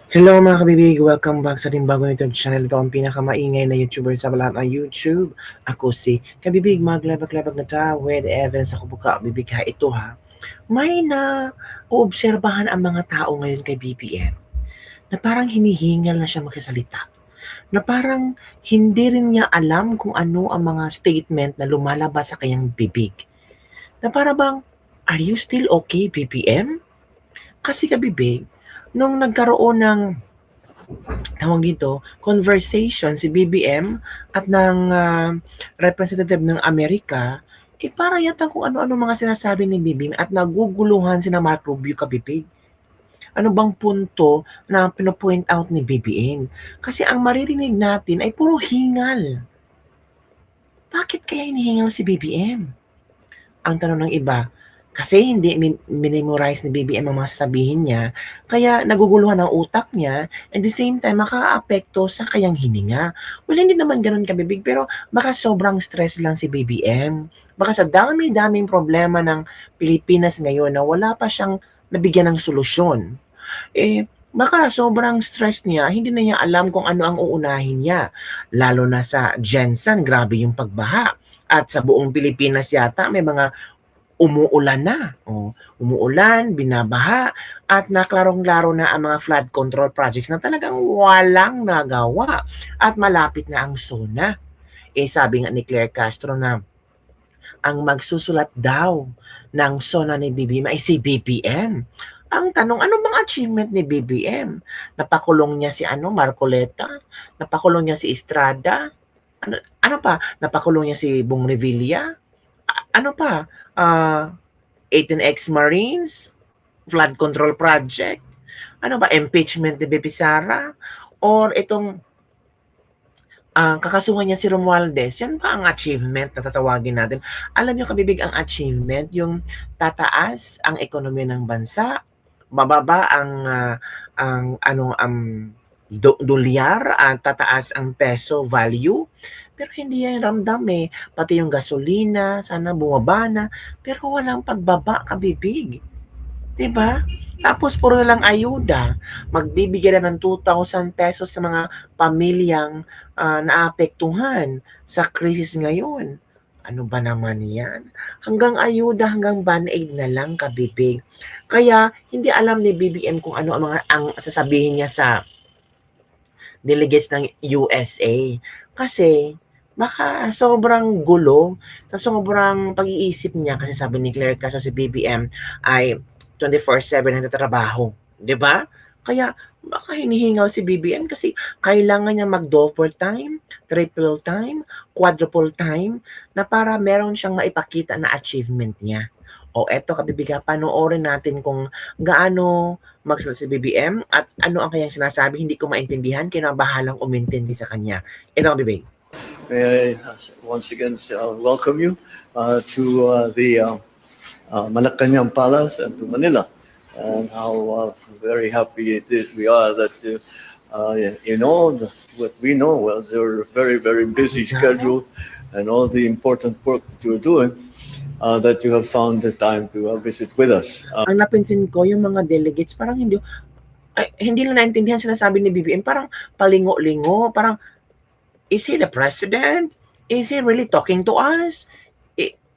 Hello mga kabibig! Welcome back sa bagong YouTube channel. Ito ang pinakamaingay na YouTuber sa lahat ng YouTube. Ako si Kabibig. Maglabag-labag na ta with Evans. Ako buka, bibig ha. Ito ha. May na uobserbahan ang mga tao ngayon kay BBM na parang hinihingal na siya magsasalita. Na parang hindi rin niya alam kung ano ang mga statement na lumalabas sa kanyang bibig. Na para bang, are you still okay, BBM? Kasi kabibig, nung nagkaroon ng tawag dito, conversation si BBM at ng representative ng Amerika, para yata kung ano-ano mga sinasabi ni BBM at naguguluhan sina Mark Rubio kabibig. Ano bang punto na pino-point out ni BBM? Kasi ang maririnig natin ay puro hingal. Bakit kaya hinihingal si BBM? Ang tanong ng iba, kasi hindi minemorize ni BBM ang mga sasabihin niya, kaya naguguluhan ang utak niya, at the same time makakaapekto sa kanyang hininga. Well, hindi naman gano'n kabibig, pero baka sobrang stress lang si BBM. Baka sa dami-daming problema ng Pilipinas ngayon na wala pa siyang nabigyan ng solusyon. Baka sobrang stress niya, hindi na niya alam kung ano ang uunahin niya. Lalo na sa Jensen, grabe yung pagbaha. At sa buong Pilipinas yata may mga umuulan na. Umuulan, binabaha, at naklarong-laro na ang mga flood control projects na talagang walang nagawa at malapit na ang SONA. Sabi nga ni Claire Castro na ang magsusulat daw ng SONA ni BBM ay si BBM. Ang tanong, ano bang achievement ni BBM? Napakulong niya si Marcoleta? Napakulong niya si Estrada? Ano pa? Napakulong niya si Bong Revilla? Ano pa? 18 ex-Marines, flood control project, ano ba, impeachment ni BP Sara, or itong kakasuhan niya si Romualdez, yan ba ang achievement na tatawagin natin? Alam niyo kabibig, ang achievement, yung tataas ang ekonomiya ng bansa, bababa ang dolyar, tataas ang peso value, pero hindi yan ramdam pati yung gasolina, sana bumaba na, pero walang pagbaba kabibig. 'Di ba? Tapos puro na lang ayuda. Magbibigay na ng 2,000 pesos sa mga pamilyang naapektuhan sa krisis ngayon. Ano ba naman 'yan? Hanggang ayuda, hanggang band-aid na lang kabibig. Kaya hindi alam ni BBM kung ano ang sasabihin niya sa delegates ng USA. Kasi baka sobrang gulo, sa sobrang pag-iisip niya, kasi sabi ni Claire Castro si BBM ay 24/7 nagtatrabaho, 'di ba? Kaya baka hinihingal si BBM kasi kailangan niya mag-double time, triple time, quadruple time na para meron siyang maipakita na achievement niya. O eto kabibiga, panoorin natin kung gaano magsulat si BBM at ano ang kanyang sinasabi. Hindi ko maintindihan, kinabahalang umintindi sa kanya. Ito kabibig. May I once again welcome you to the Malacanang Palace and to Manila, and how very happy we are that in all what we know was your very, very busy schedule and all the important work that you're doing, that you have found the time to visit with us. Ang napansin ko, yung mga delegates, parang hindi na naintindihan sinasabi ni BBM, parang palingo-lingo, parang, is he the president? Is he really talking to us?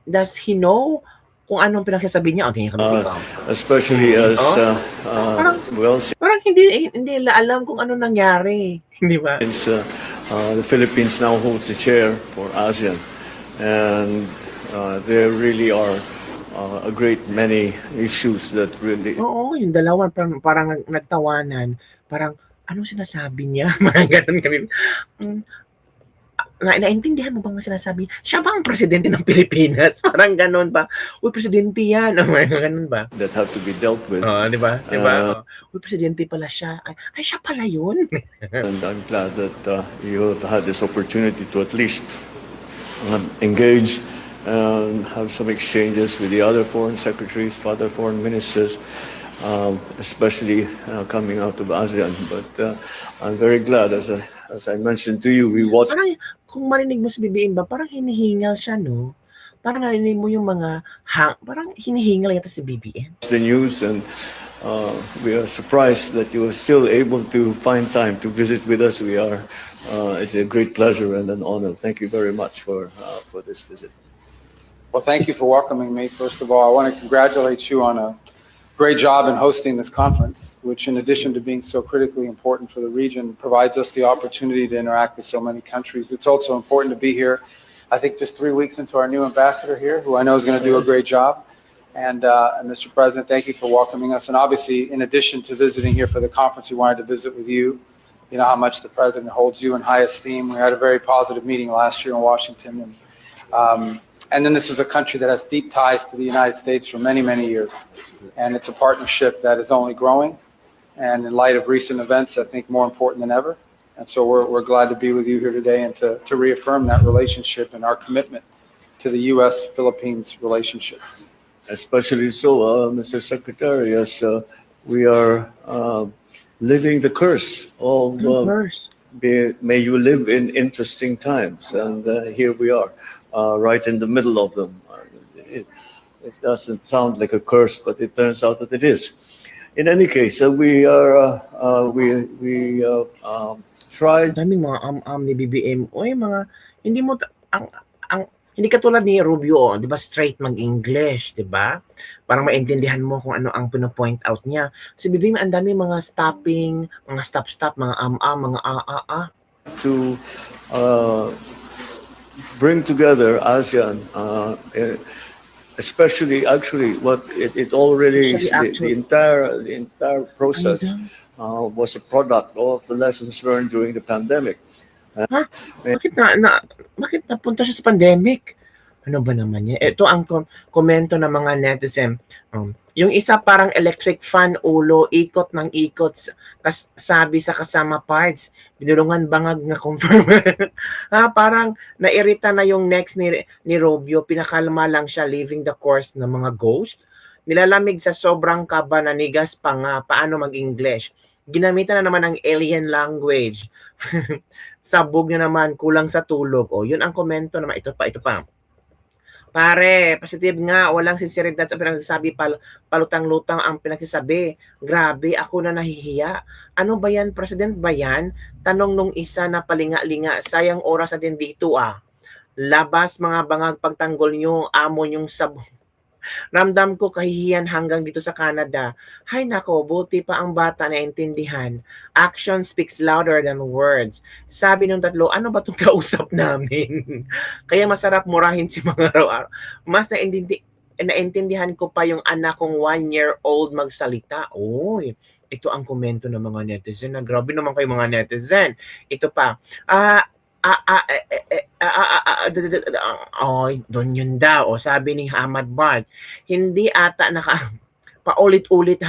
Does he know kung anong pinagsasabi niya? O, tingin kami Especially as parang hindi nila alam kung ano nangyari, di ba? since the Philippines now holds the chair for ASEAN, and there really are a great many issues that really. Oo, yung dalawa parang nagtawanan, parang anong sinasabi niya? Parang gano'n kami. Naintindihan mo ba ang sinasabi? Siya ba ang presidente ng Pilipinas? Parang gano'n ba? Uy, presidente yan. Parang gano'n ba? That have to be dealt with. Di ba? Di ba? Uy, presidente pala siya. Ay, siya pala yun. And I'm glad that you have had this opportunity to at least engage and have some exchanges with the other foreign secretaries, other foreign ministers, especially coming out of ASEAN. But I'm very glad, as I mentioned to you, we watched. Parang, kung marinig mo si BBM ba, parang hinihingal siya, no? parang narinig mo yung mga parang hinihingal yata si BBM. The news, and we are surprised that you are still able to find time to visit with us. It's a great pleasure and an honor. Thank you very much for this visit. Well, thank you for welcoming me. First of all, I want to congratulate you on a great job in hosting this conference, which, in addition to being so critically important for the region, provides us the opportunity to interact with so many countries. It's also important to be here, I think, just 3 weeks into our new ambassador here, who I know is going to do a great job. And Mr. President, thank you for welcoming us. And obviously, in addition to visiting here for the conference, we wanted to visit with you. You know how much the President holds you in high esteem. We had a very positive meeting last year in Washington. And then this is a country that has deep ties to the United States for many, many years. And it's a partnership that is only growing. And in light of recent events, I think more important than ever. And so we're glad to be with you here today and to reaffirm that relationship and our commitment to the U.S.-Philippines relationship. Especially so, Mr. Secretary, as we are living the curse of may you live in interesting times. And here we are, right in the middle of them. It doesn't sound like a curse, but it turns out that it is. In any case, we tried. Daming mga ni BBM. Oy, mga hindi mo hindi katulad ni Rubio, 'di ba, straight mag-English, 'di ba? Parang maintindihan mo kung ano ang pino-point out niya. Si BBM ang dami mga stopping, mga stop, mga mga to bring together ASEAN, especially actually what it already the entire process was a product of the lessons learned during the pandemic. Bakit napunta siya sa pandemic? Ano ba naman yan? Ito ang komento ng mga netizen. Yung isa parang electric fan ulo, ikot ng ikot, sabi sa kasama parts, binulungan bangag na confirm. Parang nairita na yung next ni Rubio, pinakalma lang siya leaving the course ng mga ghost. Nilalamig sa sobrang kaba, nanigas pa nga, paano mag-English. Ginamitan na naman ng alien language. Sabog na naman, kulang sa tulog. Yun ang komento naman. Ito pa. Pare, positive nga, walang sinseridad sa pinagsasabi, palutang-lutang ang pinagsasabi. Grabe, ako na nahihiya. Ano ba yan, President ba yan? Tanong nung isa na palinga-linga, sayang oras natin dito Labas mga bangag pagtanggol nyo, amo nyong sabong. Ramdam ko kahihiyan hanggang dito sa Canada. Hay nako, buti pa ang bata na intindihan. Action speaks louder than words. Sabi nung tatlo, ano ba itong kausap namin? Kaya masarap murahin si mga araw-araw. Mas naintindihan ko pa yung anak kong 1-year-old magsalita. Uy, ito ang komento ng mga netizen. Grabe naman kayo mga netizen. Ito pa. Doon yun daw. Sabi ni Hamad Bard, hindi ata paulit-ulit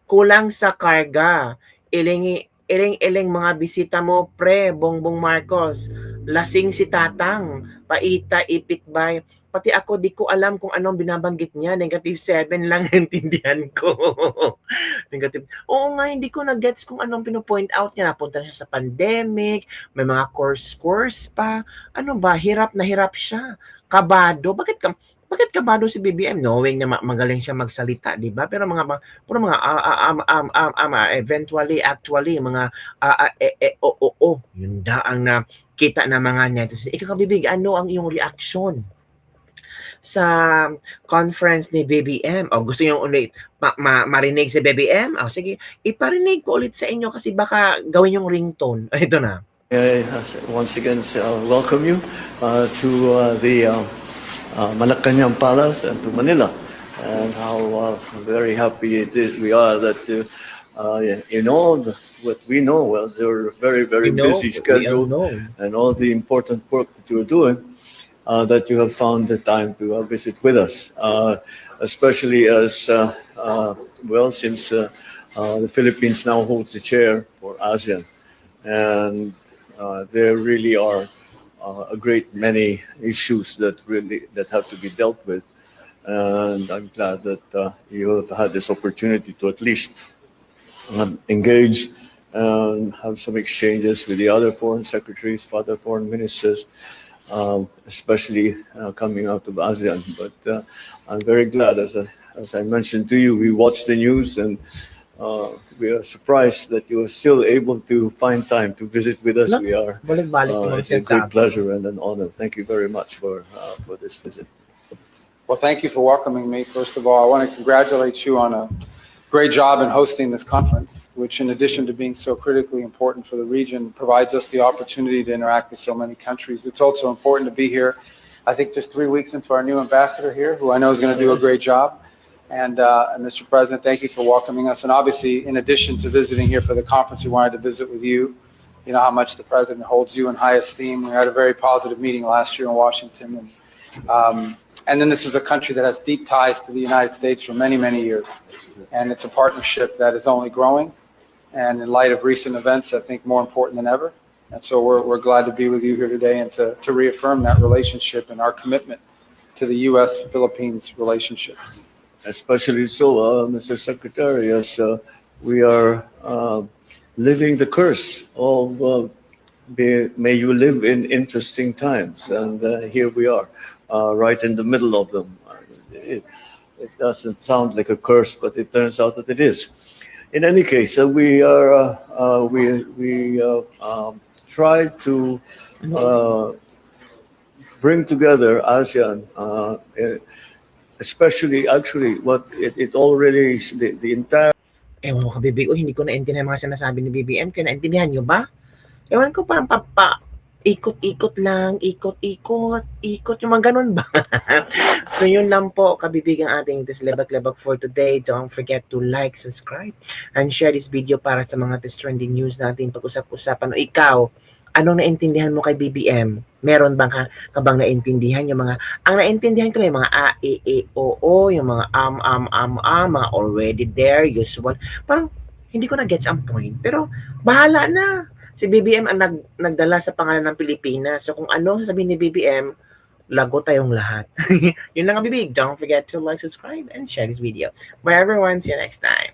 kulang sa karga. Iling mga bisita mo, pre, Bongbong Marcos. Lasing si Tatang, paita, ipitbay. Pati ako, di ko alam kung anong binabanggit niya. -7 lang intindihan ko. Negative. Oo nga, hindi ko na-gets kung anong pino-point out niya. Napunta siya sa pandemic, may mga course pa. Ano ba, hirap na hirap siya. Kabado. Bakit kabado si BBM? Knowing na magaling siya magsalita, di ba? Pero eventually, actually, mga yun daang na kita na mga netizen. Ikaw, Bibig, ano ang iyong reaction sa conference ni BBM? Gusto niyo ulit marinig si BBM? Sige, iparinig ko ulit sa inyo kasi baka gawin yung ringtone. Ito na. Once again, welcome you to the Malacanang Palace and to Manila, and how very happy we are that in all what we know was your very busy schedule and all the important work that you're doing, that you have found the time to visit with us, especially as since the Philippines now holds the chair for ASEAN, and there really are a great many issues that have to be dealt with, and I'm glad that you have had this opportunity to at least engage and have some exchanges with the other foreign secretaries, other foreign ministers, especially coming out of ASEAN. But I'm very glad, as I mentioned to you, we watched the news and we are surprised that you are still able to find time to visit with us. No, We are. balik-balik yung mga It's a great sinasabi. pleasure and an honor. Thank you very much for this visit. Well, thank you for welcoming me. First of all, I want to congratulate you on a great job in hosting this conference, which in addition to being so critically important for the region, provides us the opportunity to interact with so many countries. It's also important to be here, I think just 3 weeks into our new ambassador here, who I know is going to do a great job. And Mr. President, thank you for welcoming us. And obviously, in addition to visiting here for the conference, we wanted to visit with you. You know how much the president holds you in high esteem. We had a very positive meeting last year in Washington. And then this is a country that has deep ties to the United States for many, many years. And it's a partnership that is only growing. And in light of recent events, I think more important than ever. And so we're glad to be with you here today and to reaffirm that relationship and our commitment to the U.S.-Philippines relationship. Especially so, Mr. Secretary, as we are living the curse of may you live in interesting times. And here we are, right in the middle of them. It doesn't sound like a curse, but it turns out that it is. In any case, we try to bring together ASEAN, especially actually what it already, the entire. Ewan ko kabibig, hindi ko naintindihan mga sinasabi ni BBM. Kaya naintindihan nyo ba? Ewan ko, parang ikot-ikot lang, ikot, yung mga ganun ba? So yun lang po, kabibig ang ating Lebak-Lebak for today. Don't forget to like, subscribe, and share this video para sa mga trending news natin pag-usap-usapan. O ikaw, anong naintindihan mo kay BBM? Meron bang ka bang naintindihan yung mga, ang naintindihan ko na yung mga a, e, o, yung mga mga already there, usual. Parang hindi ko na-gets ang point. Pero bahala na. Si BBM ang nagdala sa pangalan ng Pilipinas. So kung ano sasabihin ni BBM, lago tayong lahat. Yun lang ang bibig. Don't forget to like, subscribe, and share this video. Bye everyone. See you next time.